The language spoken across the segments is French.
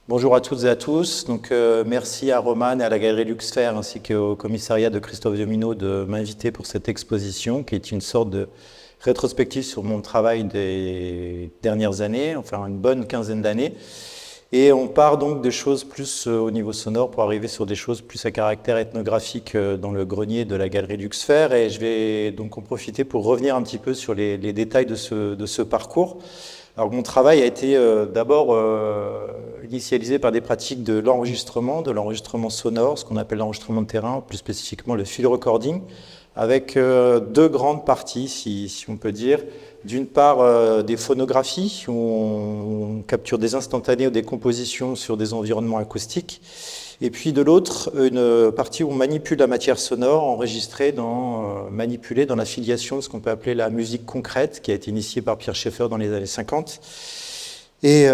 Bonjour à toutes et à tous. Merci à Roman et à la Galerie Luxfer ainsi qu'au commissariat de Christophe Diomino de m'inviter pour cette exposition qui est une sorte de rétrospective sur mon travail des dernières années, enfin une bonne quinzaine d'années. Et on part donc des choses plus au niveau sonore pour arriver sur des choses plus à caractère ethnographique dans le grenier de la Galerie Luxfer. Et je vais donc en profiter pour revenir un petit peu sur les détails de ce parcours. Alors, mon travail a été d'abord initialisé par des pratiques de l'enregistrement sonore, ce qu'on appelle l'enregistrement de terrain, plus spécifiquement le field recording, avec deux grandes parties, si on peut dire. D'une part, des phonographies, où on capture des instantanés ou des compositions sur des environnements acoustiques. Et puis de l'autre, une partie où on manipule la matière sonore manipulée dans la filiation de ce qu'on peut appeler la musique concrète, qui a été initiée par Pierre Schaeffer dans les années 50. Et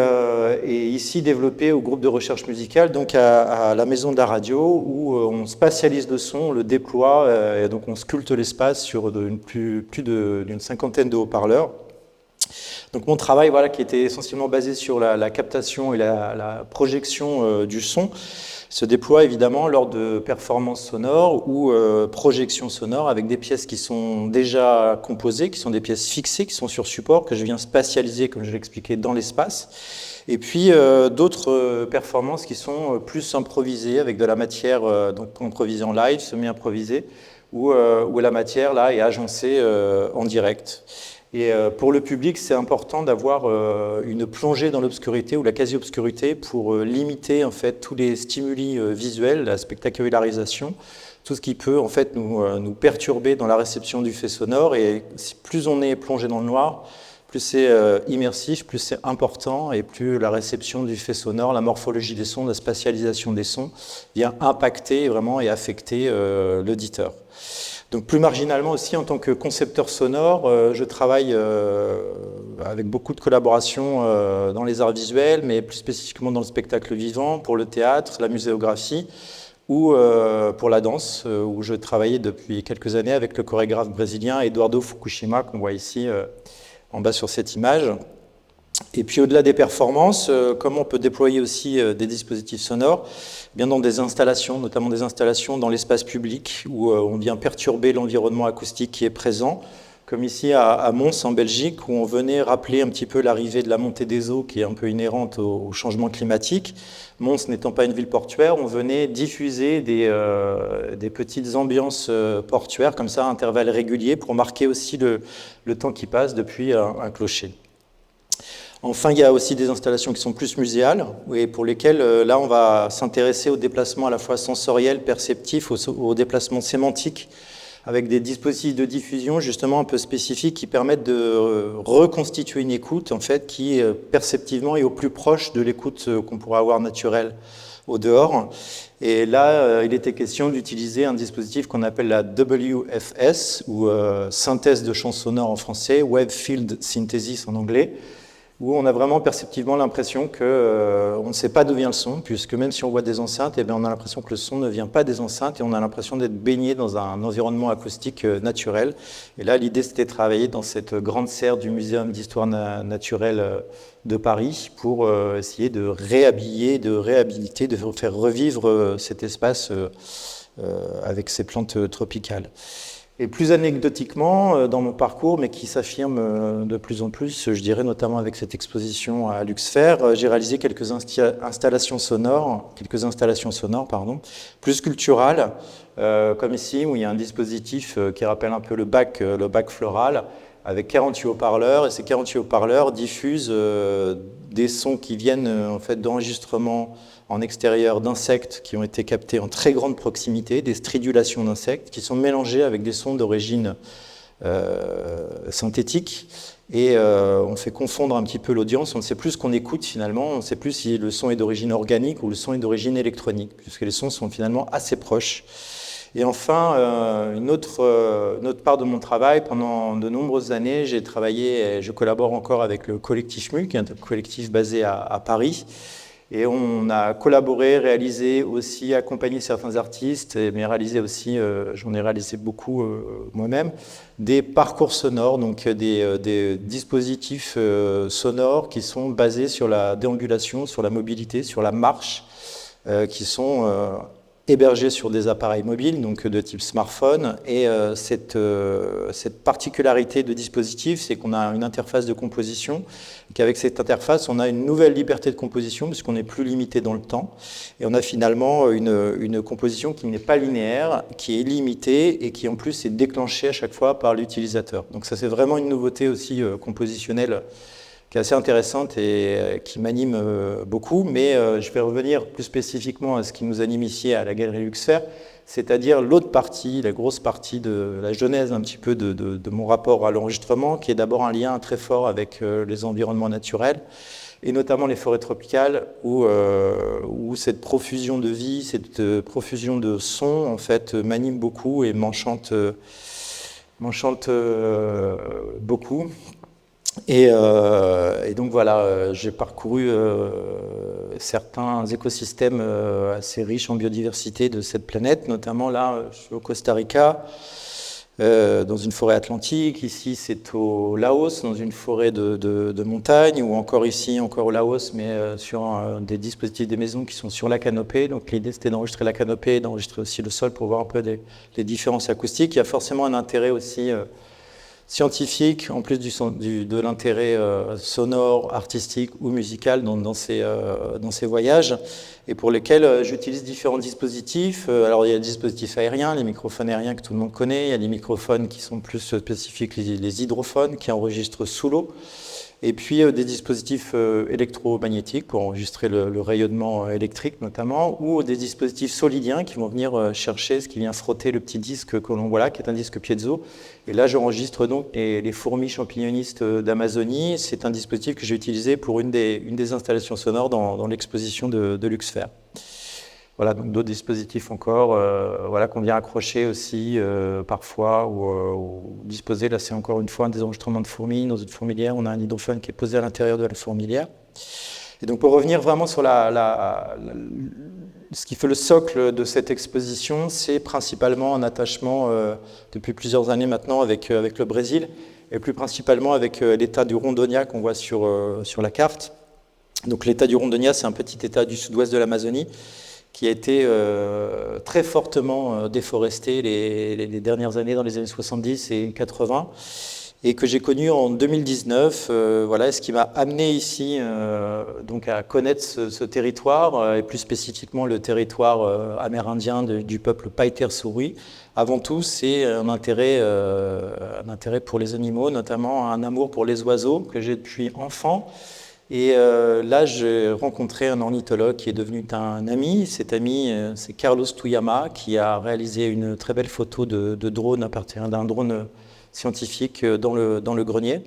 ici développée au groupe de recherche musicale, donc à la Maison de la Radio, où on spatialise le son, on le déploie, et donc on sculpte l'espace sur plus d'une cinquantaine de haut-parleurs. Donc mon travail, qui était essentiellement basé sur la captation et la projection du son, se déploie évidemment lors de performances sonores ou projections sonores avec des pièces qui sont déjà composées, qui sont des pièces fixées, qui sont sur support, que je viens spatialiser, comme je l'expliquais, dans l'espace. Et puis d'autres performances qui sont plus improvisées, avec de la matière donc improvisée en live, semi-improvisée, où la matière là est agencée en direct. Et pour le public, c'est important d'avoir une plongée dans l'obscurité ou la quasi-obscurité pour limiter en fait tous les stimuli visuels, la spectacularisation, tout ce qui peut en fait nous perturber dans la réception du fait sonore. Et plus on est plongé dans le noir, plus c'est immersif, plus c'est important, et plus la réception du fait sonore, la morphologie des sons, la spatialisation des sons vient impacter vraiment et affecter l'auditeur. Donc plus marginalement aussi, en tant que concepteur sonore, je travaille avec beaucoup de collaborations dans les arts visuels, mais plus spécifiquement dans le spectacle vivant, pour le théâtre, la muséographie, ou pour la danse, où je travaillais depuis quelques années avec le chorégraphe brésilien Eduardo Fukushima, qu'on voit ici en bas sur cette image. Et puis au-delà des performances, comment on peut déployer aussi des dispositifs sonores, bien dans des installations, notamment des installations dans l'espace public, où on vient perturber l'environnement acoustique qui est présent, comme ici à Mons en Belgique, où on venait rappeler un petit peu l'arrivée de la montée des eaux qui est un peu inhérente au changement climatique. Mons n'étant pas une ville portuaire, on venait diffuser des petites ambiances portuaires, comme ça à intervalles réguliers, pour marquer aussi le temps qui passe depuis un clocher. Enfin, il y a aussi des installations qui sont plus muséales, et pour lesquelles, là, on va s'intéresser au déplacement à la fois sensoriel, perceptif, au déplacement sémantique, avec des dispositifs de diffusion justement un peu spécifiques qui permettent de reconstituer une écoute, en fait, qui perceptivement est au plus proche de l'écoute qu'on pourrait avoir naturelle au dehors. Et là, il était question d'utiliser un dispositif qu'on appelle la WFS, ou synthèse de champs sonores en français, Wave Field Synthesis en anglais, où on a vraiment perceptivement l'impression qu'on ne sait pas d'où vient le son, puisque même si on voit des enceintes, on a l'impression que le son ne vient pas des enceintes, et on a l'impression d'être baigné dans un environnement acoustique naturel. Et là, l'idée, c'était de travailler dans cette grande serre du Muséum d'histoire naturelle de Paris pour essayer de réhabiller, de réhabiliter, de faire revivre cet espace avec ces plantes tropicales. Et plus anecdotiquement, dans mon parcours, mais qui s'affirme de plus en plus, je dirais notamment avec cette exposition à Luxfer, j'ai réalisé quelques installations sonores, plus culturales, comme ici, où il y a un dispositif qui rappelle un peu le bac floral, avec 48 haut-parleurs, et ces 48 haut-parleurs diffusent des sons qui viennent en fait d'enregistrements en extérieur d'insectes qui ont été captés en très grande proximité, des stridulations d'insectes qui sont mélangés avec des sons d'origine synthétique, et on fait confondre un petit peu l'audience, on ne sait plus ce qu'on écoute finalement, on ne sait plus si le son est d'origine organique ou le son est d'origine électronique, puisque les sons sont finalement assez proches. Et enfin, une autre part de mon travail, pendant de nombreuses années, j'ai travaillé et je collabore encore avec le collectif MU, qui est un collectif basé à Paris, Et on a collaboré, réalisé aussi, accompagné certains artistes, mais réalisé aussi, j'en ai réalisé beaucoup moi-même, des parcours sonores, donc des dispositifs sonores qui sont basés sur la déambulation, sur la mobilité, sur la marche, qui sont hébergés sur des appareils mobiles, donc de type smartphone. Et cette particularité de dispositif, c'est qu'on a une interface de composition, et qu'avec cette interface, on a une nouvelle liberté de composition, puisqu'on n'est plus limité dans le temps. Et on a finalement une composition qui n'est pas linéaire, qui est limitée, et qui en plus est déclenchée à chaque fois par l'utilisateur. Donc ça, c'est vraiment une nouveauté aussi compositionnelle, qui est assez intéressante et qui m'anime beaucoup, mais je vais revenir plus spécifiquement à ce qui nous anime ici à la Galerie Luxfer, c'est-à-dire l'autre partie, la grosse partie de la genèse un petit peu de mon rapport à l'enregistrement, qui est d'abord un lien très fort avec les environnements naturels, et notamment les forêts tropicales, où cette profusion de vie, cette profusion de sons, en fait, m'anime beaucoup et m'enchante beaucoup. Et donc voilà, j'ai parcouru certains écosystèmes assez riches en biodiversité de cette planète, notamment là, je suis au Costa Rica, dans une forêt atlantique. Ici, c'est au Laos, dans une forêt de montagne, ou encore ici, encore au Laos, mais sur des dispositifs des maisons qui sont sur la canopée. Donc l'idée, c'était d'enregistrer la canopée, d'enregistrer aussi le sol pour voir un peu les différences acoustiques. Il y a forcément un intérêt aussi scientifique, en plus de l'intérêt sonore, artistique ou musical dans ces voyages, et pour lesquels j'utilise différents dispositifs. Alors il y a les dispositifs aériens, les microphones aériens que tout le monde connaît, il y a des microphones qui sont plus spécifiques, les hydrophones, qui enregistrent sous l'eau, et puis des dispositifs électromagnétiques pour enregistrer le rayonnement électrique notamment, ou des dispositifs solidiens qui vont venir chercher ce qui vient frotter le petit disque que l'on voit là, qui est un disque piezo. Et là, j'enregistre donc les fourmis champignonistes d'Amazonie. C'est un dispositif que j'ai utilisé pour une des installations sonores dans l'exposition de Luxfer. Voilà, donc d'autres dispositifs encore, voilà, qu'on vient accrocher aussi parfois ou disposer. Là, c'est encore une fois un des enregistrements de fourmis. Dans une fourmilière, on a un hydrophone qui est posé à l'intérieur de la fourmilière. Et donc, pour revenir vraiment sur ce qui fait le socle de cette exposition, c'est principalement un attachement depuis plusieurs années maintenant avec le Brésil, et plus principalement avec l'état du Rondônia qu'on voit sur la carte. Donc, l'état du Rondônia, c'est un petit état du sud-ouest de l'Amazonie, qui a été très fortement déforesté les dernières années, dans les années 70 et 80, et que j'ai connu en 2019. Voilà, ce qui m'a amené ici donc à connaître ce territoire, et plus spécifiquement le territoire amérindien du peuple Païter-Souri. Avant tout, c'est un intérêt pour les animaux, notamment un amour pour les oiseaux que j'ai depuis enfant. Et là, j'ai rencontré un ornithologue qui est devenu un ami. Cet ami, c'est Carlos Tuyama, qui a réalisé une très belle photo de drone à partir d'un drone scientifique dans le grenier.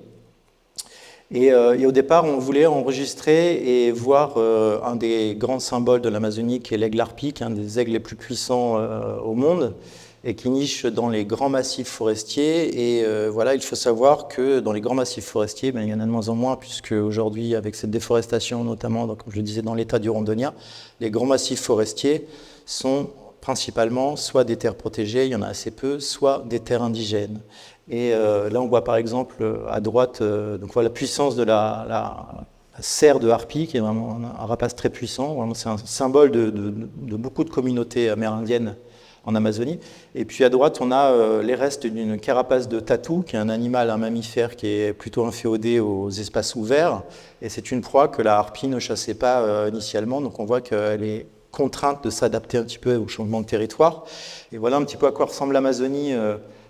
Et au départ, on voulait enregistrer et voir un des grands symboles de l'Amazonie, qui est l'aigle arpique, un des aigles les plus puissants au monde, et qui niche dans les grands massifs forestiers. Et voilà, il faut savoir que dans les grands massifs forestiers, il y en a de moins en moins, puisque aujourd'hui, avec cette déforestation, notamment, donc, comme je le disais, dans l'état du Rondônia, les grands massifs forestiers sont principalement soit des terres protégées, il y en a assez peu, soit des terres indigènes. Et là, on voit par exemple à droite donc voilà, la puissance de la cerf de harpie, qui est vraiment un rapace très puissant. Vraiment, c'est un symbole de beaucoup de communautés amérindiennes en Amazonie. Et puis à droite, on a les restes d'une carapace de tatou, qui est un animal, un mammifère qui est plutôt inféodé aux espaces ouverts. Et c'est une proie que la harpie ne chassait pas initialement. Donc on voit qu'elle est contrainte de s'adapter un petit peu au changement de territoire. Et voilà un petit peu à quoi ressemble l'Amazonie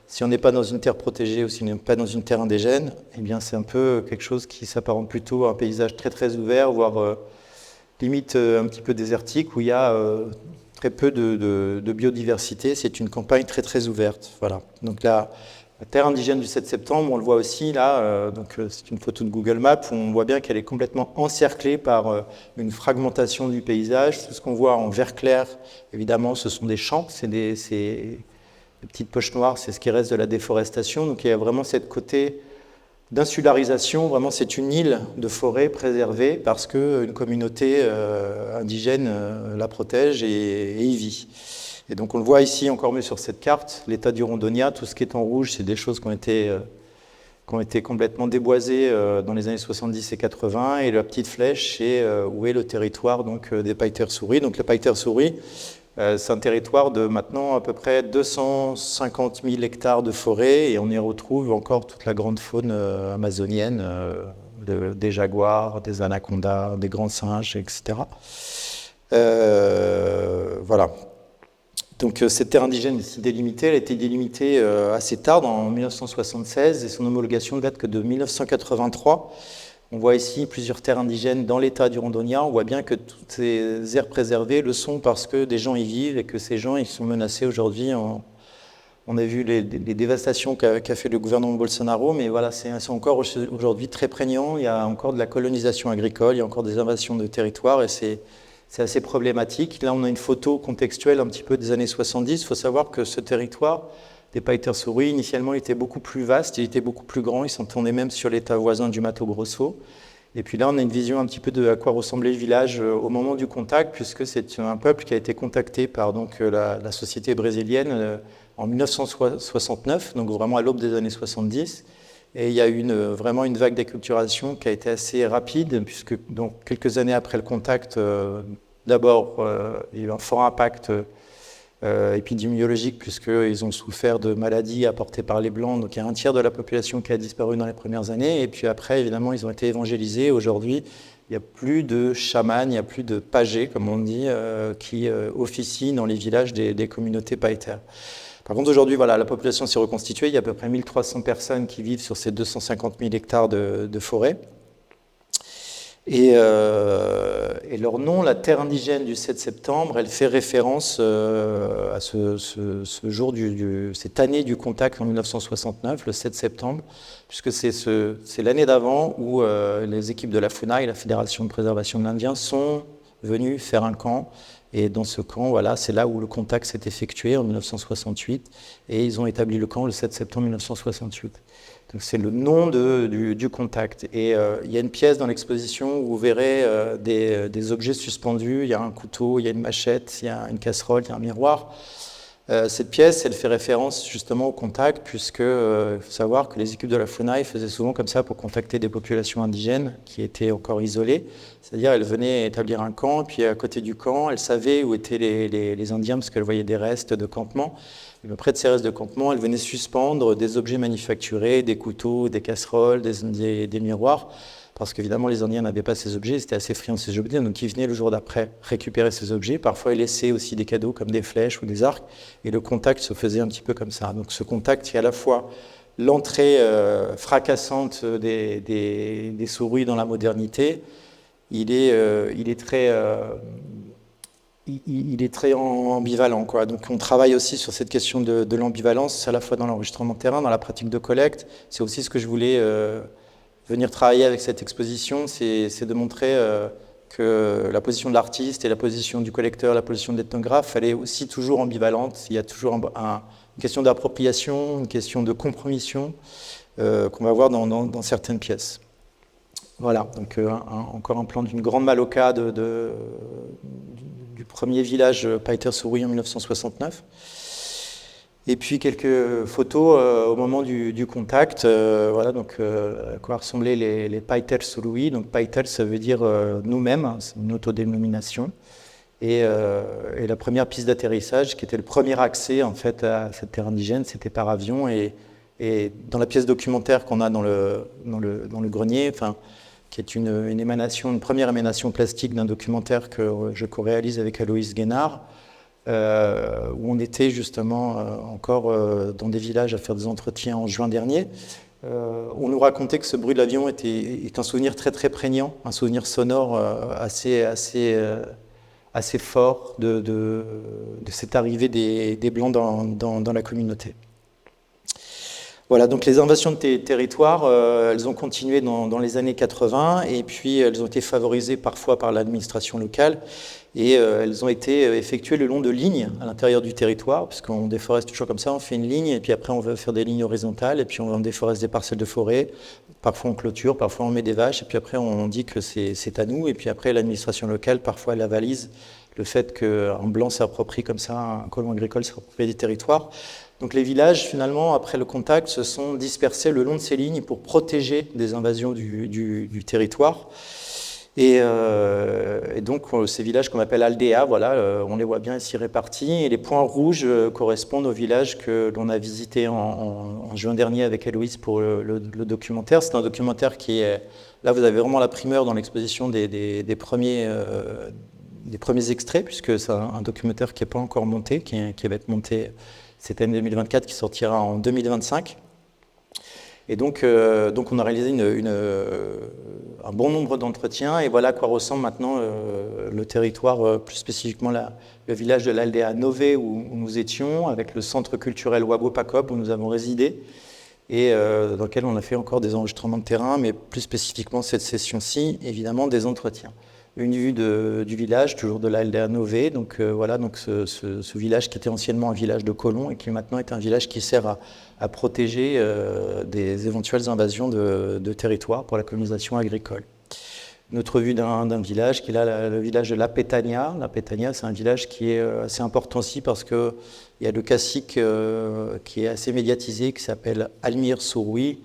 si on n'est pas dans une terre protégée ou si on n'est pas dans une terre indigène. Eh bien, c'est un peu quelque chose qui s'apparente plutôt à un paysage très très ouvert, voire limite un petit peu désertique, où il y a très peu de biodiversité. C'est une campagne très très ouverte. Voilà. Donc la terre indigène du 7 septembre, on le voit aussi là, c'est une photo de Google Maps, où on voit bien qu'elle est complètement encerclée par une fragmentation du paysage. Tout ce qu'on voit en vert clair, évidemment, ce sont des champs, c'est des petites poches noires, c'est ce qui reste de la déforestation. Donc il y a vraiment cette côté d'insularisation. Vraiment, c'est une île de forêt préservée parce qu'une communauté indigène la protège et y vit. Et donc on le voit ici encore mieux sur cette carte, l'état du Rondônia, tout ce qui est en rouge, c'est des choses qui ont été complètement déboisées dans les années 70 et 80, et la petite flèche, c'est où est le territoire donc, des Païters-Souris. Donc les Païters-Souris, c'est un territoire de maintenant à peu près 250 000 hectares de forêt, et on y retrouve encore toute la grande faune amazonienne, des jaguars, des anacondas, des grands singes, etc. Voilà. Donc cette terre indigène est délimitée, elle a été délimitée assez tard, en 1976, et son homologation ne date que de 1983. On voit ici plusieurs terres indigènes dans l'état du Rondônia. On voit bien que toutes ces aires préservées le sont parce que des gens y vivent et que ces gens ils sont menacés aujourd'hui. On a vu les dévastations qu'a fait le gouvernement Bolsonaro, mais voilà, c'est encore aujourd'hui très prégnant. Il y a encore de la colonisation agricole, il y a encore des invasions de territoire, et c'est assez problématique. Là, on a une photo contextuelle un petit peu des années 70. Il faut savoir que ce territoire des Païters-Souris, initialement, il était beaucoup plus vaste, il était beaucoup plus grand, il s'entendait même sur l'état voisin du Mato Grosso. Et puis là, on a une vision un petit peu de à quoi ressemblait le village au moment du contact, puisque c'est un peuple qui a été contacté par donc, la société brésilienne en 1969, donc vraiment à l'aube des années 70. Et il y a eu vraiment une vague d'acculturation qui a été assez rapide, puisque donc, quelques années après le contact, d'abord, il y a eu un fort impact épidémiologique, puisqu'ils ont souffert de maladies apportées par les Blancs. Donc il y a un tiers de la population qui a disparu dans les premières années. Et puis après, évidemment, ils ont été évangélisés. Aujourd'hui, il n'y a plus de chamans, il n'y a plus de pagés, comme on dit, qui officient dans les villages des communautés païtères. Par contre, aujourd'hui, voilà, la population s'est reconstituée. Il y a à peu près 1300 personnes qui vivent sur ces 250 000 hectares de forêt. Et leur nom, la terre indigène du 7 septembre, elle fait référence à ce jour, cette année du contact en 1969, le 7 septembre, puisque c'est l'année d'avant où les équipes de la FUNAI, la Fédération de préservation de l'Indien, sont venues faire un camp. Et dans ce camp, voilà, c'est là où le contact s'est effectué en 1968, et ils ont établi le camp le 7 septembre 1968. Donc c'est le nom du contact. Et il y a une pièce dans l'exposition où vous verrez des objets suspendus. Il y a un couteau, il y a une machette, il y a une casserole, il y a un miroir. Cette pièce, elle fait référence justement au contact, puisque faut savoir que les équipes de la FUNAI faisaient souvent comme ça pour contacter des populations indigènes qui étaient encore isolées. C'est-à-dire, elles venaient établir un camp, puis à côté du camp, elles savaient où étaient les Indiens, parce qu'elles voyaient des restes de campement. Et près de ces restes de campement, elles venaient suspendre des objets manufacturés, des couteaux, des casseroles, des miroirs, parce qu'évidemment, les Indiens n'avaient pas ces objets, ils étaient assez friands de ces objets, donc ils venaient le jour d'après récupérer ces objets. Parfois, ils laissaient aussi des cadeaux comme des flèches ou des arcs, et le contact se faisait un petit peu comme ça. Donc ce contact, il y a à la fois l'entrée fracassante des souris dans la modernité, il est très ambivalent, quoi. Donc on travaille aussi sur cette question de l'ambivalence, à la fois dans l'enregistrement de terrain, dans la pratique de collecte. C'est aussi ce que je voulais venir travailler avec cette exposition, c'est de montrer que la position de l'artiste et la position du collecteur, la position de l'ethnographe, elle est aussi toujours ambivalente. Il y a toujours une question d'appropriation, une question de compromission qu'on va voir dans certaines pièces. Voilà, donc encore un plan d'une grande maloca du premier village Païters-Souris en 1969. Et puis quelques photos au moment du contact. Voilà, donc à quoi ressemblaient les Païters-Souris. Donc Païters, ça veut dire nous-mêmes, hein, c'est une autodénomination. Et la première piste d'atterrissage, qui était le premier accès en fait à cette terre indigène, c'était par avion. Et dans la pièce documentaire qu'on a dans le grenier, enfin, qui est une première émanation plastique d'un documentaire que je co-réalise avec Aloïs Guénard, où on était justement encore dans des villages à faire des entretiens en juin dernier. On nous racontait que ce bruit de l'avion est un souvenir très très prégnant, un souvenir sonore assez fort de cette arrivée des Blancs dans la communauté. Voilà, donc les invasions de territoires, elles ont continué dans les années 80 et puis elles ont été favorisées parfois par l'administration locale et elles ont été effectuées le long de lignes à l'intérieur du territoire, parce qu'on déforeste toujours comme ça, on fait une ligne et puis après on veut faire des lignes horizontales et puis on déforeste des parcelles de forêt, parfois on clôture, parfois on met des vaches et puis après on dit que c'est à nous et puis après l'administration locale parfois elle avalise le fait qu'un blanc s'approprie comme ça, un colon agricole s'approprie des territoires. Donc les villages, finalement, après le contact, se sont dispersés le long de ces lignes pour protéger des invasions du territoire. Et donc ces villages qu'on appelle aldéas, voilà, on les voit bien ici répartis. Et les points rouges correspondent aux villages que l'on a visités en juin dernier avec Héloïse pour le documentaire. C'est un documentaire qui est... Là, vous avez vraiment la primeur dans l'exposition des premiers extraits, puisque c'est un documentaire qui n'est pas encore monté, qui va être monté cette année 2024, qui sortira en 2025. Et donc on a réalisé un bon nombre d'entretiens, et voilà à quoi ressemble maintenant le territoire, plus spécifiquement le village de l'Aldea Nové où nous étions, avec le centre culturel Wabo Pacob où nous avons résidé, et dans lequel on a fait encore des enregistrements de terrain, mais plus spécifiquement cette session-ci, évidemment des entretiens. Une vue du village, toujours de l'Aldea Nové, donc voilà, donc ce village qui était anciennement un village de colons et qui maintenant est un village qui sert à protéger des éventuelles invasions de territoire pour la colonisation agricole. Notre vue d'un village qui est là, le village de La Petania. La Petania, c'est un village qui est assez important aussi parce qu'il y a le cacique qui est assez médiatisé, qui s'appelle Almir Souroui,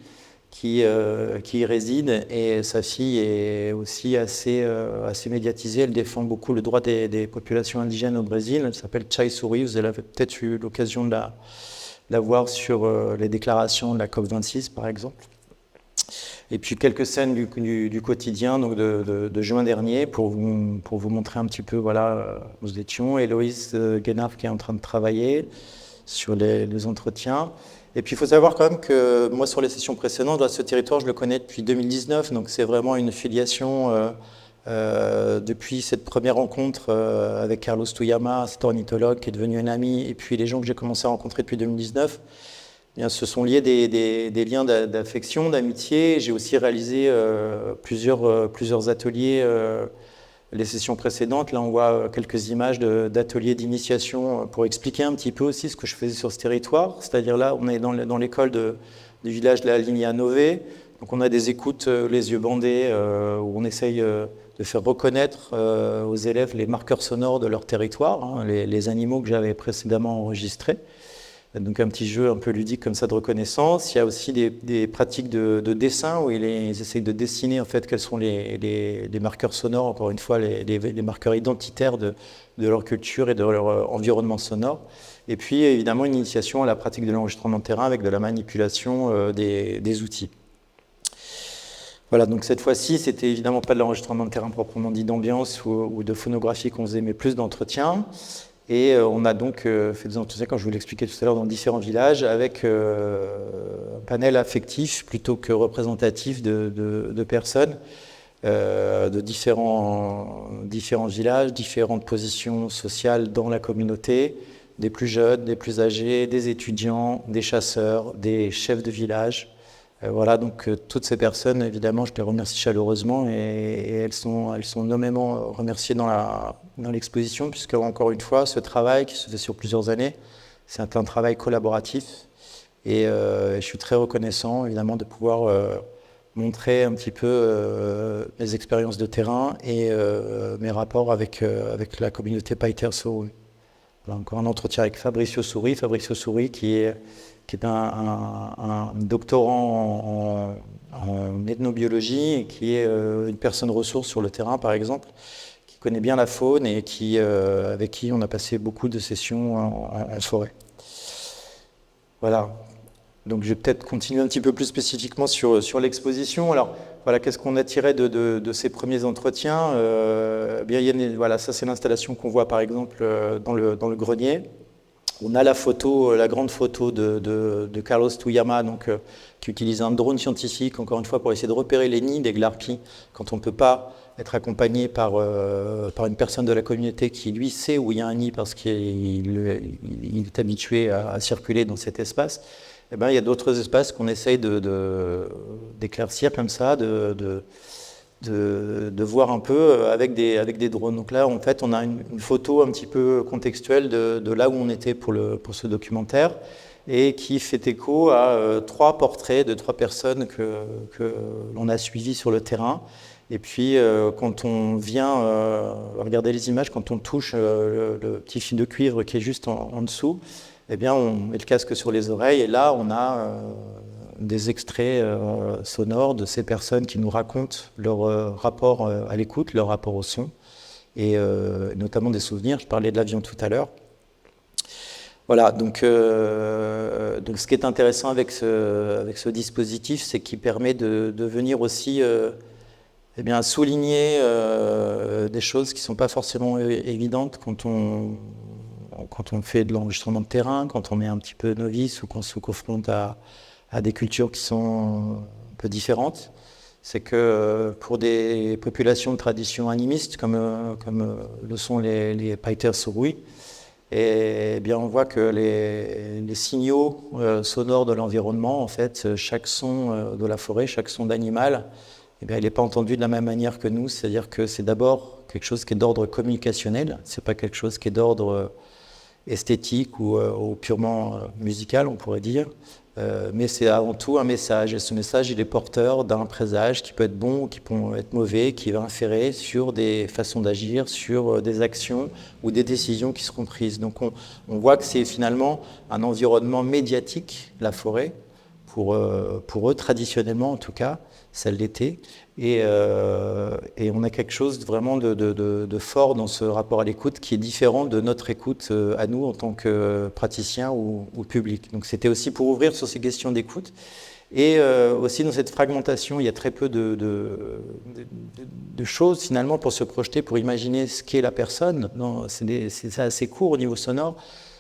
qui y réside, et sa fille est aussi assez médiatisée. Elle défend beaucoup le droit des populations indigènes au Brésil. Elle s'appelle Chay Souroui. Vous avez peut-être eu l'occasion de la voir sur les déclarations de la COP26, par exemple. Et puis quelques scènes du quotidien, donc de juin dernier, pour vous montrer un petit peu, voilà, où nous étions. Héloïse Guénard qui est en train de travailler sur les entretiens. Et puis il faut savoir quand même que moi, sur les sessions précédentes, ce territoire, je le connais depuis 2019, donc c'est vraiment une filiation depuis cette première rencontre avec Carlos Tuyama, cet ornithologue qui est devenu un ami, et puis les gens que j'ai commencé à rencontrer depuis 2019. Eh bien, se sont liés des liens d'affection, d'amitié. J'ai aussi réalisé plusieurs ateliers les sessions précédentes. Là, on voit quelques images d'ateliers d'initiation pour expliquer un petit peu aussi ce que je faisais sur ce territoire. C'est-à-dire là, on est dans l'école du village de la Linea Nové. Donc on a des écoutes les yeux bandés où on essaye de faire reconnaître aux élèves les marqueurs sonores de leur territoire, hein, les animaux que j'avais précédemment enregistrés. Donc un petit jeu un peu ludique comme ça de reconnaissance. Il y a aussi des pratiques de dessin où ils essayent de dessiner en fait quels sont les marqueurs sonores, encore une fois les marqueurs identitaires de leur culture et de leur environnement sonore. Et puis évidemment une initiation à la pratique de l'enregistrement de terrain avec de la manipulation des outils. Voilà, donc cette fois-ci, c'était évidemment pas de l'enregistrement de terrain proprement dit d'ambiance ou de phonographie qu'on faisait, mais plus d'entretien. Et on a donc fait des entretiens, comme je vous l'expliquais tout à l'heure, dans différents villages, avec un panel affectif plutôt que représentatif de personnes de différents villages, différentes positions sociales dans la communauté, des plus jeunes, des plus âgés, des étudiants, des chasseurs, des chefs de village. Voilà, donc toutes ces personnes, évidemment, je les remercie chaleureusement et elles sont nommément remerciées dans l'exposition, puisque, encore une fois, ce travail qui se fait sur plusieurs années, c'est un travail collaboratif et je suis très reconnaissant, évidemment, de pouvoir montrer un petit peu mes expériences de terrain et mes rapports avec la communauté Païter Souroui. Voilà, encore un entretien avec Fabricio Souroui qui est un doctorant en ethnobiologie et qui est une personne ressource sur le terrain, par exemple, qui connaît bien la faune et avec qui on a passé beaucoup de sessions en forêt. Voilà. Donc je vais peut-être continuer un petit peu plus spécifiquement sur l'exposition. Alors voilà, qu'est-ce qu'on a tiré de ces premiers entretiens voilà, ça c'est l'installation qu'on voit par exemple dans le grenier. On a la grande photo de Carlos Tuyama, donc, qui utilise un drone scientifique, encore une fois, pour essayer de repérer les nids des glarpis, quand on ne peut pas être accompagné par une personne de la communauté qui, lui, sait où il y a un nid parce qu'il est habitué à circuler dans cet espace. eh ben, il y a d'autres espaces qu'on essaye d'éclaircir comme ça, de voir un peu avec des drones. Donc là, en fait, on a une photo un petit peu contextuelle de là où on était pour ce documentaire et qui fait écho à 3 portraits de 3 personnes que l'on a suivies sur le terrain. Et puis, quand on vient regarder les images, quand on touche le petit fil de cuivre qui est juste en dessous, eh bien, on met le casque sur les oreilles et là, on a des extraits sonores de ces personnes qui nous racontent leur rapport à l'écoute, leur rapport au son, et notamment des souvenirs. Je parlais de l'avion tout à l'heure. Voilà, donc ce qui est intéressant avec ce dispositif, c'est qu'il permet de venir aussi eh bien, souligner des choses qui ne sont pas forcément évidentes quand on fait de l'enregistrement de terrain, quand on est un petit peu novice ou qu'on se confronte à des cultures qui sont un peu différentes. C'est que pour des populations de tradition animiste, comme le sont les Païters-Surui, et bien on voit que les signaux sonores de l'environnement, en fait, chaque son de la forêt, chaque son d'animal, eh bien, il n'est pas entendu de la même manière que nous. C'est-à-dire que c'est d'abord quelque chose qui est d'ordre communicationnel, c'est pas quelque chose qui est d'ordre esthétique ou purement musical, on pourrait dire. Mais c'est avant tout un message, et ce message, il est porteur d'un présage qui peut être bon ou qui peut être mauvais, qui va inférer sur des façons d'agir, sur des actions ou des décisions qui seront prises. Donc on voit que c'est finalement un environnement médiatique, la forêt, pour eux, traditionnellement en tout cas, ça l'était. Et on a quelque chose vraiment de fort dans ce rapport à l'écoute qui est différent de notre écoute à nous en tant que praticiens ou public. Donc c'était aussi pour ouvrir sur ces questions d'écoute. Et aussi dans cette fragmentation, il y a très peu de choses finalement pour se projeter, pour imaginer ce qu'est la personne. C'est assez court au niveau sonore.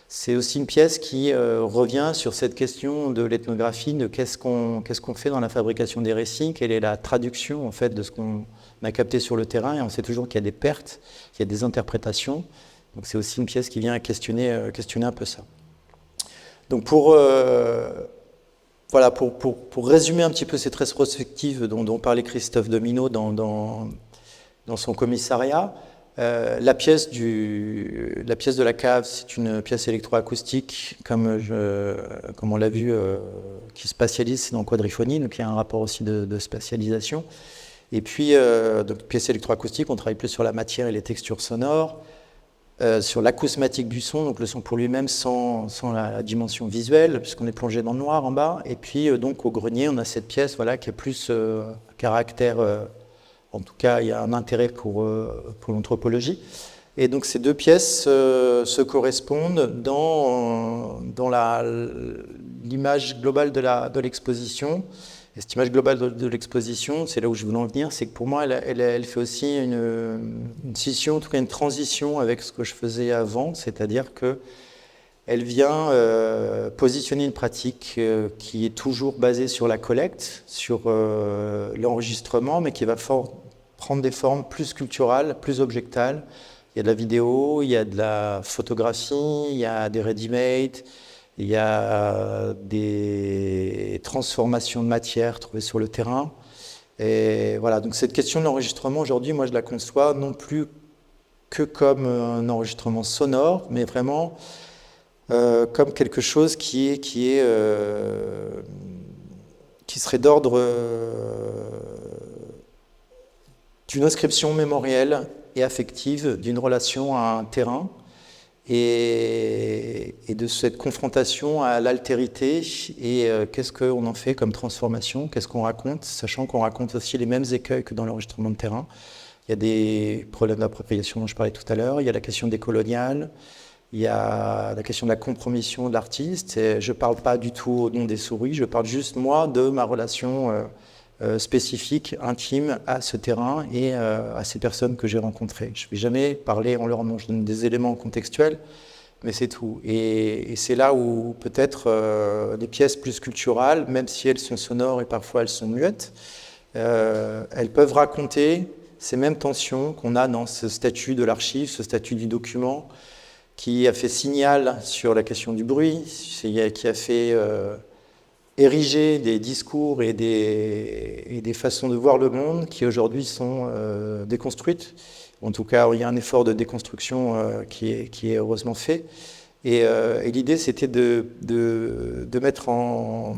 C'est aussi une pièce qui revient sur cette question de l'ethnographie, de qu'est-ce qu'on fait dans la fabrication des récits, quelle est la traduction en fait de ce qu'on a capté sur le terrain, et on sait toujours qu'il y a des pertes, qu'il y a des interprétations. Donc c'est aussi une pièce qui vient questionner un peu ça. Donc pour résumer un petit peu cette rétrospective dont parlait Christophe Domino dans son commissariat, la pièce de la cave, c'est une pièce électroacoustique, comme on l'a vu, qui spatialise dans quadriphonie, donc il y a un rapport aussi de spatialisation. Et puis, donc, pièce électroacoustique, on travaille plus sur la matière et les textures sonores, sur l'acousmatique du son, donc le son pour lui-même sans la dimension visuelle, puisqu'on est plongé dans le noir en bas. Et puis, donc au grenier, on a cette pièce qui est plus caractère... En tout cas, il y a un intérêt pour l'anthropologie. Et donc ces 2 pièces se correspondent dans l'image globale de l'exposition. Et cette image globale de l'exposition, c'est là où je voulais en venir, c'est que pour moi, elle fait aussi une scission, en tout cas une transition avec ce que je faisais avant, c'est-à-dire qu'elle vient positionner une pratique qui est toujours basée sur la collecte, sur l'enregistrement, mais qui va prendre des formes plus sculpturales, plus objectales. Il y a de la vidéo, il y a de la photographie, il y a des ready-made, il y a des transformations de matière trouvées sur le terrain. Et voilà, donc cette question de l'enregistrement, aujourd'hui, moi je la conçois non plus que comme un enregistrement sonore, mais vraiment comme quelque chose qui serait d'ordre d'une inscription mémorielle et affective d'une relation à un terrain et de cette confrontation à l'altérité et qu'est-ce qu'on en fait comme transformation, qu'est-ce qu'on raconte, sachant qu'on raconte aussi les mêmes écueils que dans l'enregistrement de terrain. Il y a des problèmes d'appropriation dont je parlais tout à l'heure, il y a la question des coloniales, il y a la question de la compromission de l'artiste. Je ne parle pas du tout au nom des souris, je parle juste, moi, de ma relation spécifique, intime à ce terrain et à ces personnes que j'ai rencontrées. Je ne vais jamais parler en leur nom, je donne des éléments contextuels, mais c'est tout. Et c'est là où peut-être des pièces plus culturelles, même si elles sont sonores et parfois elles sont muettes, elles peuvent raconter ces mêmes tensions qu'on a dans ce statut de l'archive, ce statut du document, qui a fait signal sur la question du bruit, qui a fait ériger des discours et des façons de voir le monde qui aujourd'hui sont déconstruites. En tout cas, il y a un effort de déconstruction qui est heureusement fait. Et l'idée, c'était de mettre en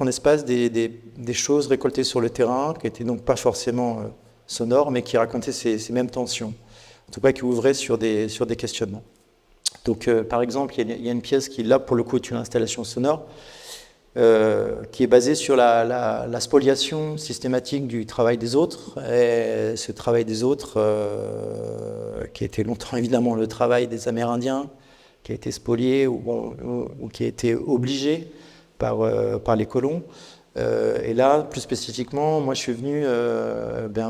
espace des choses récoltées sur le terrain, qui n'étaient donc pas forcément sonores, mais qui racontaient ces mêmes tensions. En tout cas, qui ouvraient sur des questionnements. Donc, par exemple, il y a une pièce qui, là, pour le coup, est une installation sonore, qui est basée sur la spoliation systématique du travail des autres. Et ce travail des autres, qui a été longtemps, évidemment, le travail des Amérindiens, qui a été spolié ou qui a été obligé par les colons. Et là, plus spécifiquement, moi je suis venu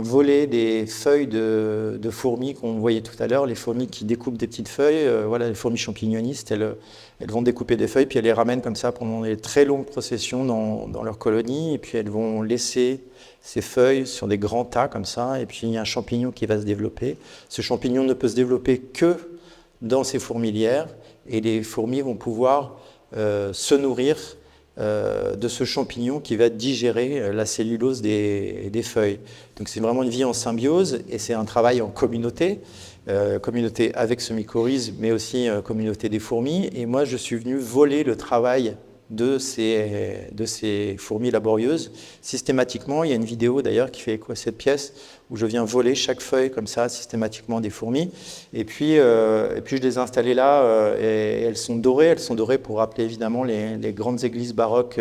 voler des feuilles de fourmis qu'on voyait tout à l'heure, les fourmis qui découpent des petites feuilles, voilà, les fourmis champignonistes, elles vont découper des feuilles, puis elles les ramènent comme ça pendant des très longues processions dans leur colonie, et puis elles vont laisser ces feuilles sur des grands tas comme ça, et puis il y a un champignon qui va se développer. Ce champignon ne peut se développer que dans ces fourmilières, et les fourmis vont pouvoir se nourrir de ce champignon qui va digérer la cellulose des feuilles. Donc c'est vraiment une vie en symbiose, et c'est un travail en communauté, communauté avec ce mycorhize, mais aussi communauté des fourmis. Et moi, je suis venu voler le travail de ces fourmis laborieuses systématiquement. Il y a une vidéo d'ailleurs qui fait écho à cette pièce où je viens voler chaque feuille comme ça systématiquement des fourmis, et puis je les ai installées là, et elles sont dorées pour rappeler évidemment les grandes églises baroques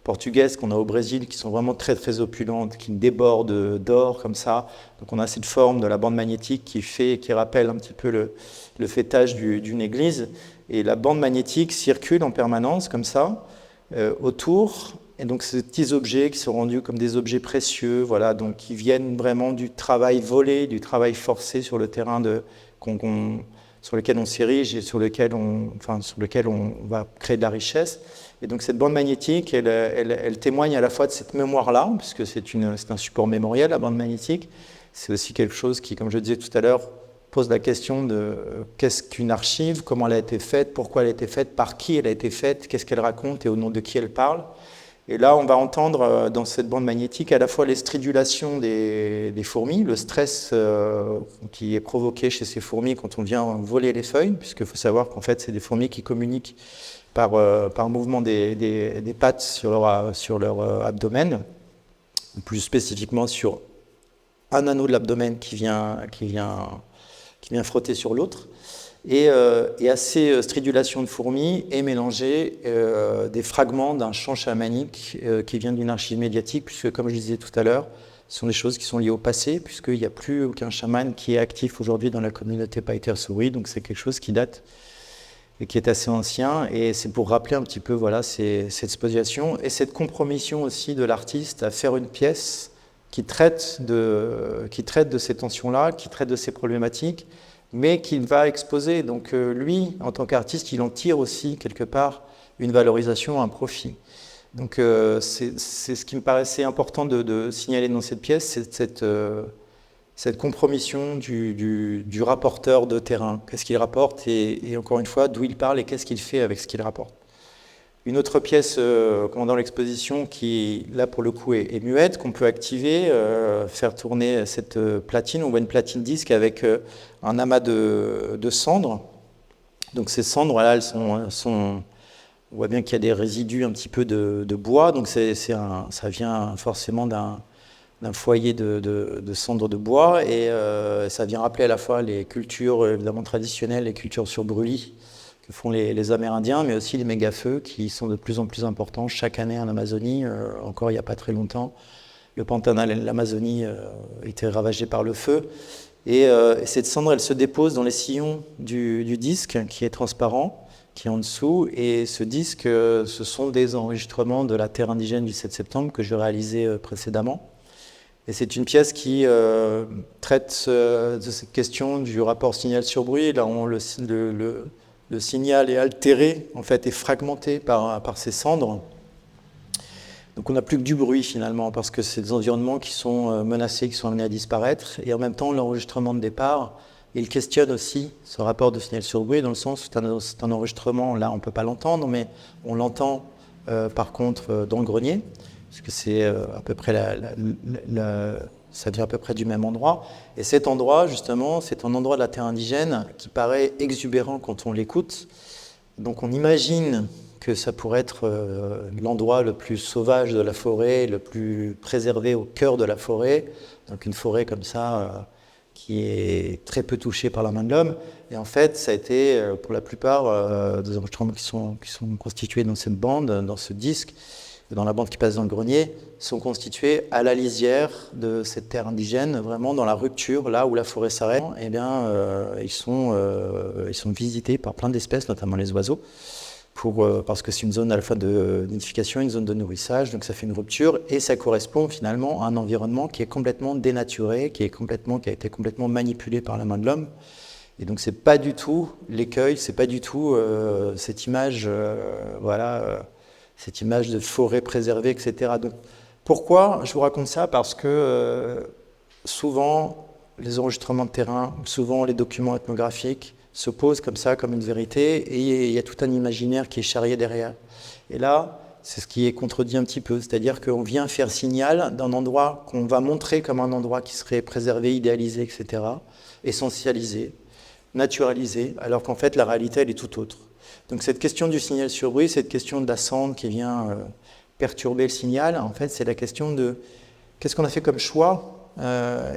portugaises qu'on a au Brésil, qui sont vraiment très très opulentes, qui débordent d'or comme ça. Donc on a cette forme de la bande magnétique qui rappelle un petit peu le fêtage d'une église. Et la bande magnétique circule en permanence, comme ça, autour. Et donc, ces petits objets qui sont rendus comme des objets précieux, voilà, donc qui viennent vraiment du travail volé, du travail forcé sur le terrain sur lequel on s'érige et sur lequel on va créer de la richesse. Et donc, cette bande magnétique, elle témoigne à la fois de cette mémoire-là, puisque c'est un support mémoriel, la bande magnétique. C'est aussi quelque chose qui, comme je disais tout à l'heure, pose la question de qu'est-ce qu'une archive, comment elle a été faite, pourquoi elle a été faite, par qui elle a été faite, qu'est-ce qu'elle raconte et au nom de qui elle parle. Et là, on va entendre dans cette bande magnétique à la fois les stridulations des fourmis, le stress qui est provoqué chez ces fourmis quand on vient voler les feuilles, puisqu'il faut savoir qu'en fait, c'est des fourmis qui communiquent par mouvement des pattes sur leur abdomen, plus spécifiquement sur un anneau de l'abdomen qui vient frotter sur l'autre. Et à ces stridulations de fourmis est mélangé des fragments d'un chant chamanique qui vient d'une archive médiatique, puisque, comme je disais tout à l'heure, ce sont des choses qui sont liées au passé, puisqu'il n'y a plus aucun chaman qui est actif aujourd'hui dans la communauté Païter-Souri, donc c'est quelque chose qui date et qui est assez ancien, et c'est pour rappeler un petit peu cette spoliation et cette compromission aussi de l'artiste à faire une pièce qui traite de ces tensions-là, qui traite de ces problématiques, mais qu'il va exposer. Donc lui, en tant qu'artiste, il en tire aussi quelque part une valorisation, un profit. Donc c'est ce qui me paraissait important de signaler dans cette pièce, c'est cette compromission du rapporteur de terrain. Qu'est-ce qu'il rapporte et encore une fois, d'où il parle et qu'est-ce qu'il fait avec ce qu'il rapporte. Une autre pièce dans l'exposition qui, là pour le coup, est muette, qu'on peut activer, faire tourner cette platine. On voit une platine disque avec un amas de cendres. Donc ces cendres, là, elles sont on voit bien qu'il y a des résidus un petit peu de bois. Donc ça vient forcément d'un foyer de cendres de bois, et ça vient rappeler à la fois les cultures évidemment traditionnelles, les cultures sur brûlis que font les Amérindiens, mais aussi les méga-feux qui sont de plus en plus importants chaque année en Amazonie. Encore il n'y a pas très longtemps, le Pantanal et l'Amazonie étaient ravagés par le feu. Et cette cendre, elle se dépose dans les sillons du disque qui est transparent, qui est en dessous. Et ce disque, ce sont des enregistrements de la terre indigène du 7 septembre que je réalisais précédemment. Et c'est une pièce qui traite de cette question du rapport signal-sur-bruit. Là, le signal est altéré, en fait, est fragmenté par ces cendres. Donc on n'a plus que du bruit finalement, parce que c'est des environnements qui sont menacés, qui sont amenés à disparaître. Et en même temps, l'enregistrement de départ, il questionne aussi ce rapport de signal sur bruit, dans le sens où c'est un enregistrement, là on ne peut pas l'entendre, mais on l'entend par contre, dans le grenier, parce que c'est à peu près ça vient à peu près du même endroit. Et cet endroit, justement, c'est un endroit de la terre indigène qui paraît exubérant quand on l'écoute. Donc on imagine que ça pourrait être l'endroit le plus sauvage de la forêt, le plus préservé au cœur de la forêt. Donc une forêt comme ça qui est très peu touchée par la main de l'homme. Et en fait, ça a été pour la plupart des enregistrements qui sont constitués dans cette bande, dans ce disque, dans la bande qui passe dans le grenier, sont constitués à la lisière de cette terre indigène, vraiment dans la rupture, là où la forêt s'arrête. Eh bien, ils sont visités par plein d'espèces, notamment les oiseaux, parce que c'est une zone à la fois de nidification, une zone de nourrissage, donc ça fait une rupture, et ça correspond finalement à un environnement qui est complètement dénaturé, qui a été complètement manipulé par la main de l'homme. Et donc c'est pas du tout l'écueil, c'est pas du tout cette image, cette image de forêt préservée, etc. Donc, pourquoi je vous raconte ça? Parce que souvent, les enregistrements de terrain, souvent les documents ethnographiques se posent comme ça, comme une vérité, et il y a tout un imaginaire qui est charrié derrière. Et là, c'est ce qui est contredit un petit peu, c'est-à-dire qu'on vient faire signal d'un endroit qu'on va montrer comme un endroit qui serait préservé, idéalisé, etc., essentialisé, naturalisé, alors qu'en fait, la réalité, elle est tout autre. Donc cette question du signal sur bruit, cette question de la sonde qui vient perturber le signal, en fait, c'est la question de qu'est-ce qu'on a fait comme choix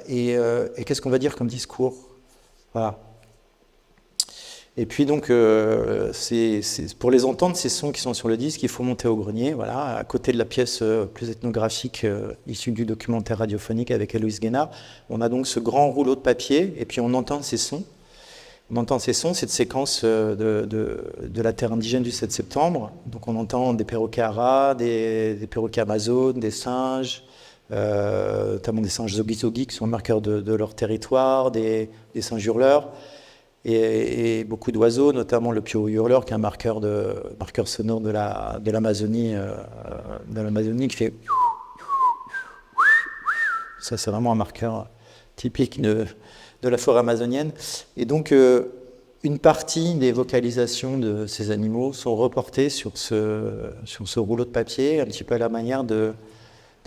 et qu'est-ce qu'on va dire comme discours. Voilà. Et puis donc, pour les entendre, ces sons qui sont sur le disque, il faut monter au grenier, voilà, à côté de la pièce plus ethnographique issue du documentaire radiophonique avec Héloïse Guénard. On a donc ce grand rouleau de papier et puis on entend ces sons. On entend ces sons, cette séquence de la terre indigène du 7 septembre. Donc on entend des perroquets haras, des perroquets amazones, des singes, notamment des singes zogi-zogi qui sont marqueurs de leur territoire, des singes hurleurs, et beaucoup d'oiseaux, notamment le pio hurleur qui est un marqueur sonore de l'Amazonie qui fait... Ça c'est vraiment un marqueur typique de la forêt amazonienne. Et donc, une partie des vocalisations de ces animaux sont reportées sur ce rouleau de papier, un petit peu à la manière de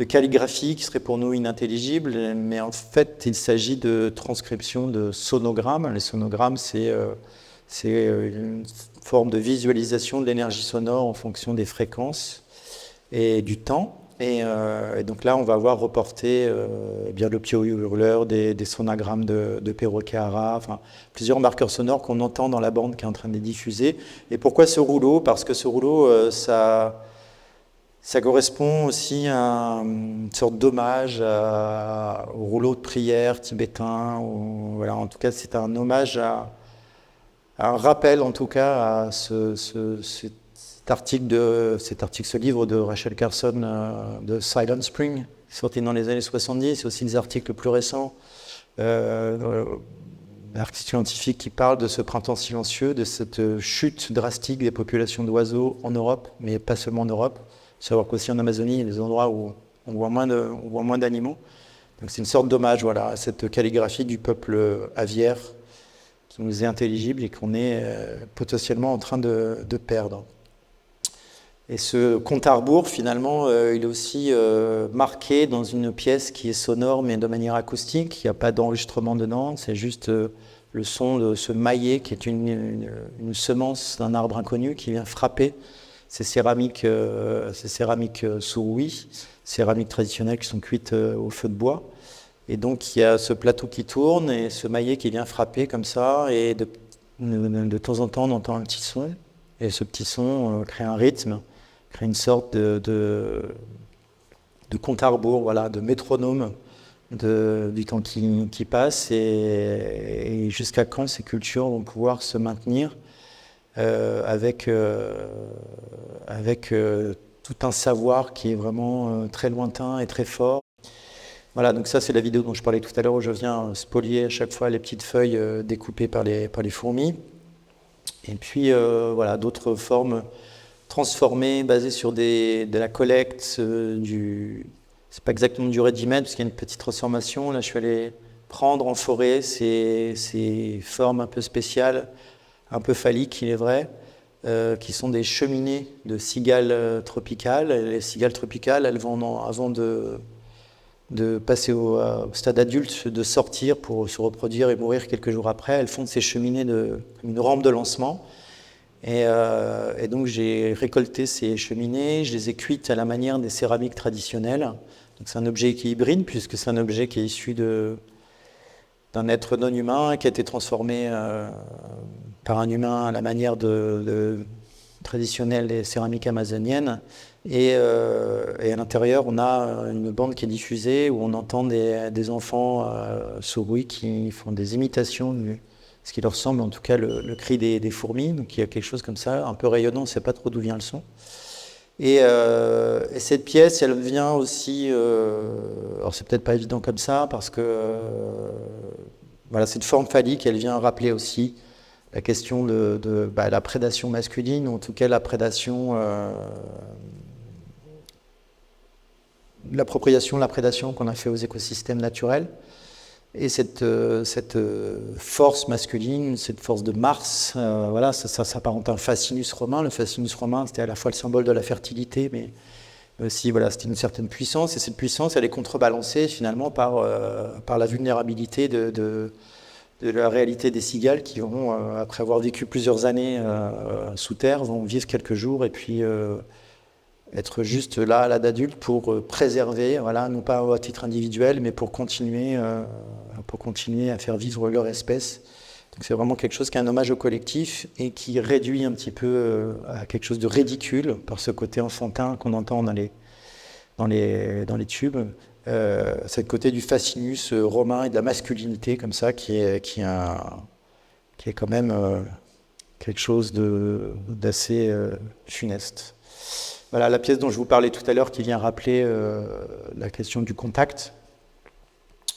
calligraphie qui serait pour nous inintelligible, mais en fait, il s'agit de transcription de sonogrammes. Les sonogrammes, c'est une forme de visualisation de l'énergie sonore en fonction des fréquences et du temps. Et donc là, on va voir reporter bien le pio hurleur, des sonagrammes de perroquets haras, enfin plusieurs marqueurs sonores qu'on entend dans la bande qui est en train de les diffuser. Et pourquoi ce rouleau? Parce que ce rouleau, ça correspond aussi à une sorte d'hommage au rouleau de prière tibétain. Voilà, en tout cas, c'est un hommage à un rappel, en tout cas, à ce livre de Rachel Carson de Silent Spring, sorti dans les années 70, c'est aussi des articles plus récents, articles scientifiques qui parlent de ce printemps silencieux, de cette chute drastique des populations d'oiseaux en Europe, mais pas seulement en Europe. Il faut savoir qu'aussi en Amazonie, il y a des endroits où on voit moins d'animaux. Donc c'est une sorte d'hommage, voilà, à cette calligraphie du peuple aviaire qui nous est intelligible et qu'on est potentiellement en train de perdre. Et ce compte à rebours, finalement, il est aussi marqué dans une pièce qui est sonore, mais de manière acoustique. Il n'y a pas d'enregistrement dedans, c'est juste le son de ce maillet, qui est une semence d'un arbre inconnu qui vient frapper ces céramiques surui, céramiques traditionnelles qui sont cuites au feu de bois. Et donc, il y a ce plateau qui tourne et ce maillet qui vient frapper comme ça. Et de temps en temps, on entend un petit son. Et ce petit son crée un rythme, crée une sorte de compte à rebours, voilà, de métronome du temps qui passe et jusqu'à quand ces cultures vont pouvoir se maintenir avec tout un savoir qui est vraiment très lointain et très fort. Voilà, donc ça c'est la vidéo dont je parlais tout à l'heure où je viens spolier à chaque fois les petites feuilles découpées par les fourmis. Et puis voilà, d'autres formes transformées, basées sur de la collecte, c'est pas exactement du ready-made, parce qu'il y a une petite transformation. Là, je suis allé prendre en forêt ces formes un peu spéciales, un peu phalliques, il est vrai, qui sont des cheminées de cigales tropicales. Et les cigales tropicales, elles vont, avant de passer au stade adulte, de sortir pour se reproduire et mourir quelques jours après, elles font de ces cheminées comme une rampe de lancement. Et donc j'ai récolté ces cheminées, je les ai cuites à la manière des céramiques traditionnelles. Donc c'est un objet qui est hybride, puisque c'est un objet qui est issu d'un être non humain, qui a été transformé par un humain à la manière traditionnelle des céramiques amazoniennes. Et à l'intérieur, on a une bande qui est diffusée où on entend des enfants souris qui font des imitations de ce qui leur ressemble, en tout cas le cri des fourmis. Donc il y a quelque chose comme ça, un peu rayonnant, on ne sait pas trop d'où vient le son. Et cette pièce, elle vient aussi... alors c'est peut-être pas évident comme ça, parce que voilà, cette forme phallique, elle vient rappeler aussi la question de la prédation masculine, ou en tout cas la prédation... l'appropriation de la prédation qu'on a fait aux écosystèmes naturels. Et cette force masculine, cette force de Mars, voilà, ça s'apparente à un fascinus romain. Le fascinus romain, c'était à la fois le symbole de la fertilité, mais aussi, voilà, c'était une certaine puissance. Et cette puissance, elle est contrebalancée finalement par la vulnérabilité de la réalité des cigales qui vont, après avoir vécu plusieurs années sous terre, vont vivre quelques jours et puis être juste là, à l'âge adulte, pour préserver, voilà, non pas à titre individuel, mais pour continuer à faire vivre leur espèce. Donc c'est vraiment quelque chose qui est un hommage au collectif et qui réduit un petit peu à quelque chose de ridicule par ce côté enfantin qu'on entend dans les tubes. C'est côté du fascinus romain et de la masculinité comme ça qui est quand même quelque chose d'assez funeste. Voilà la pièce dont je vous parlais tout à l'heure qui vient rappeler la question du contact.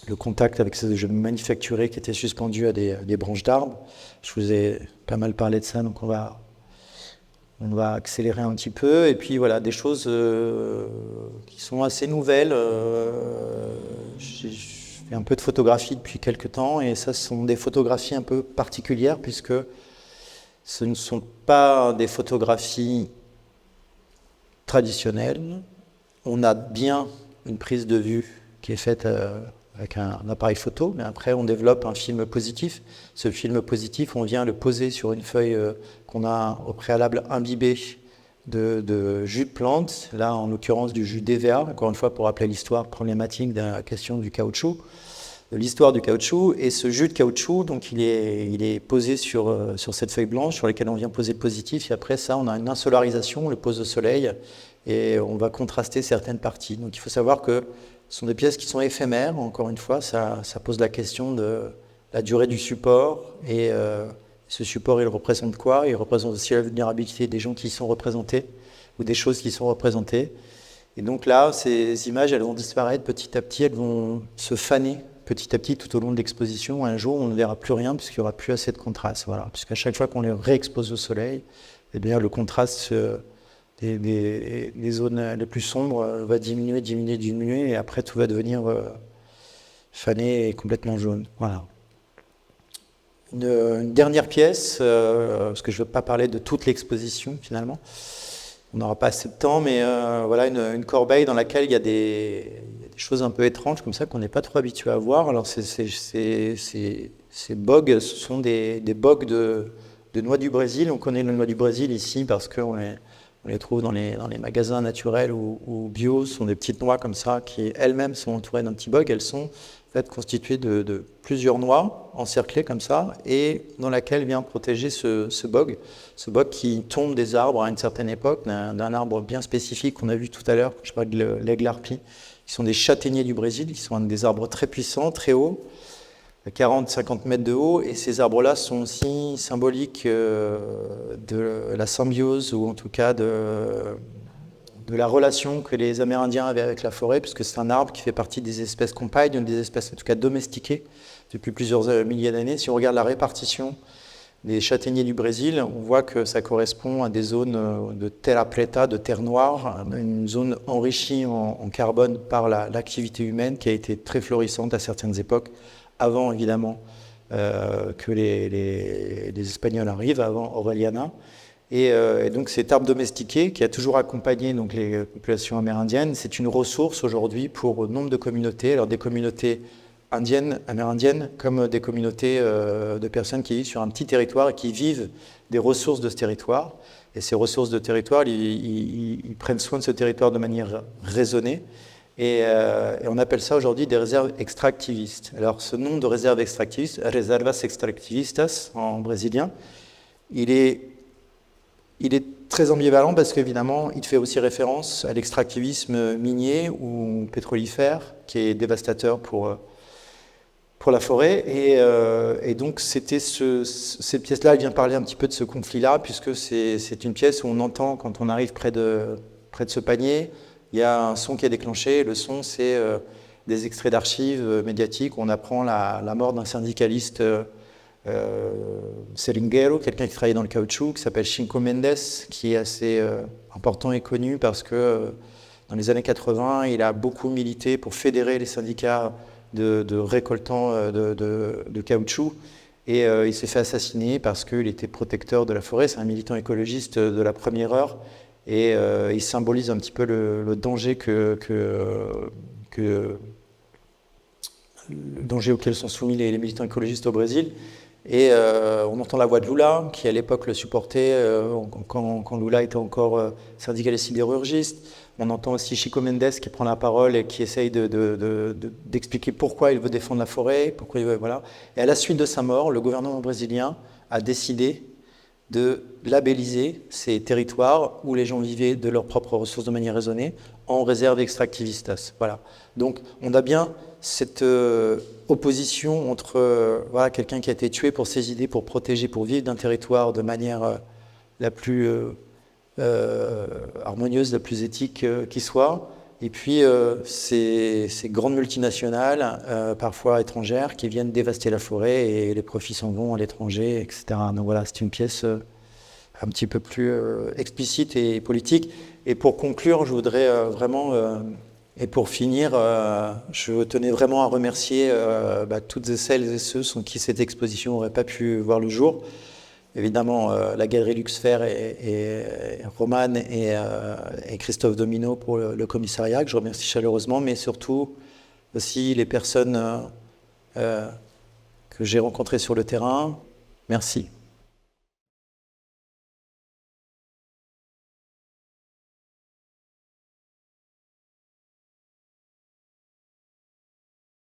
Le contact avec ces objets manufacturés qui étaient suspendus à des branches d'arbres. Je vous ai pas mal parlé de ça, donc on va accélérer un petit peu. Et puis voilà, des choses qui sont assez nouvelles. J'ai fait un peu de photographie depuis quelques temps, et ça, ce sont des photographies un peu particulières, puisque ce ne sont pas des photographies traditionnelle. On a bien une prise de vue qui est faite avec un appareil photo, mais après on développe un film positif. Ce film positif, on vient le poser sur une feuille qu'on a au préalable imbibée de jus de plante, là en l'occurrence du jus d'EVA, encore une fois pour rappeler l'histoire problématique de la question du caoutchouc, de l'histoire du caoutchouc. Et ce jus de caoutchouc, donc il est posé sur cette feuille blanche sur laquelle on vient poser le positif, et après ça on a une insolarisation, on le pose au soleil et on va contraster certaines parties. Donc il faut savoir que ce sont des pièces qui sont éphémères, encore une fois, ça pose la question de la durée du support, et ce support il représente quoi? Il représente aussi la vulnérabilité des gens qui y sont représentés ou des choses qui sont représentées. Et donc là, ces images, elles vont disparaître petit à petit, elles vont se faner petit à petit tout au long de l'exposition. Un jour, on ne verra plus rien puisqu'il n'y aura plus assez de contraste. Voilà. Puisqu'à chaque fois qu'on les réexpose au soleil, eh bien, le contraste des zones les plus sombres va diminuer, et après tout va devenir fané et complètement jaune. Voilà. Une dernière pièce, parce que je ne veux pas parler de toute l'exposition finalement. On n'aura pas assez de temps, mais voilà une corbeille dans laquelle il y a des choses un peu étranges comme ça qu'on n'est pas trop habitué à voir. Alors ces bogues, ce sont des bogues de noix du Brésil. On connaît les noix du Brésil ici parce qu'on les trouve dans les magasins naturels ou bio. Ce sont des petites noix comme ça qui elles-mêmes sont entourées d'un petit bog. Elles sont en fait constituées de plusieurs noix encerclées comme ça, et dans laquelle vient protéger ce bog qui tombe des arbres à une certaine époque, d'un arbre bien spécifique qu'on a vu tout à l'heure, je parlais de l'aigle harpie, qui sont des châtaigniers du Brésil, qui sont des arbres très puissants, très hauts, 40-50 mètres de haut, et ces arbres-là sont aussi symboliques de la symbiose, ou en tout cas de la relation que les Amérindiens avaient avec la forêt, puisque c'est un arbre qui fait partie des espèces compagnes, des espèces en tout cas domestiquées depuis plusieurs milliers d'années. Si on regarde la répartition des châtaigniers du Brésil, on voit que ça correspond à des zones de terra preta, de terre noire, une zone enrichie en carbone par l'activité humaine qui a été très florissante à certaines époques, avant évidemment que les Espagnols arrivent, avant Orellana. Et donc cet arbre domestiqué qui a toujours accompagné donc, les populations amérindiennes, c'est une ressource aujourd'hui pour nombre de communautés, alors des communautés indiennes, amérindiennes, comme des communautés de personnes qui vivent sur un petit territoire et qui vivent des ressources de ce territoire. Et ces ressources de territoire, ils prennent soin de ce territoire de manière raisonnée. Et on appelle ça aujourd'hui des réserves extractivistes. Alors ce nom de réserve extractiviste, reservas extractivistas en brésilien, il est très ambivalent parce qu'évidemment, il fait aussi référence à l'extractivisme minier ou pétrolifère qui est dévastateur pour la forêt. Et donc, cette pièce-là, elle vient parler un petit peu de ce conflit-là, puisque c'est une pièce où on entend, quand on arrive près de ce panier, il y a un son qui est déclenché. Le son, c'est des extraits d'archives médiatiques où on apprend la mort d'un syndicaliste seringuero, quelqu'un qui travaillait dans le caoutchouc, qui s'appelle Chico Mendes, qui est assez important et connu parce que dans les années 80, il a beaucoup milité pour fédérer les syndicats de récoltants de caoutchouc. Et il s'est fait assassiner parce qu'il était protecteur de la forêt. C'est un militant écologiste de la première heure. Et il symbolise un petit peu le danger le danger auquel sont soumis les militants écologistes au Brésil. Et on entend la voix de Lula, qui à l'époque le supportait quand Lula était encore syndicaliste sidérurgiste. On entend aussi Chico Mendes qui prend la parole et qui essaye d'expliquer pourquoi il veut défendre la forêt, pourquoi il veut, voilà. Et à la suite de sa mort, le gouvernement brésilien a décidé de labelliser ces territoires où les gens vivaient de leurs propres ressources de manière raisonnée en réserve extractivistas. Voilà. Donc on a bien cette opposition entre voilà, quelqu'un qui a été tué pour ses idées, pour protéger, pour vivre d'un territoire de manière la plus harmonieuse, la plus éthique qui soit, et puis ces grandes multinationales, parfois étrangères, qui viennent dévaster la forêt et les profits s'en vont à l'étranger, etc. Donc voilà, c'est une pièce un petit peu plus explicite et politique. Et pour conclure, je voudrais vraiment, et pour finir, je tenais vraiment à remercier toutes et celles et ceux sans qui cette exposition n'aurait pas pu voir le jour. Évidemment, la Galerie Luxfer et Roman et Christophe Domino pour le commissariat, que je remercie chaleureusement, mais surtout aussi les personnes que j'ai rencontrées sur le terrain. Merci.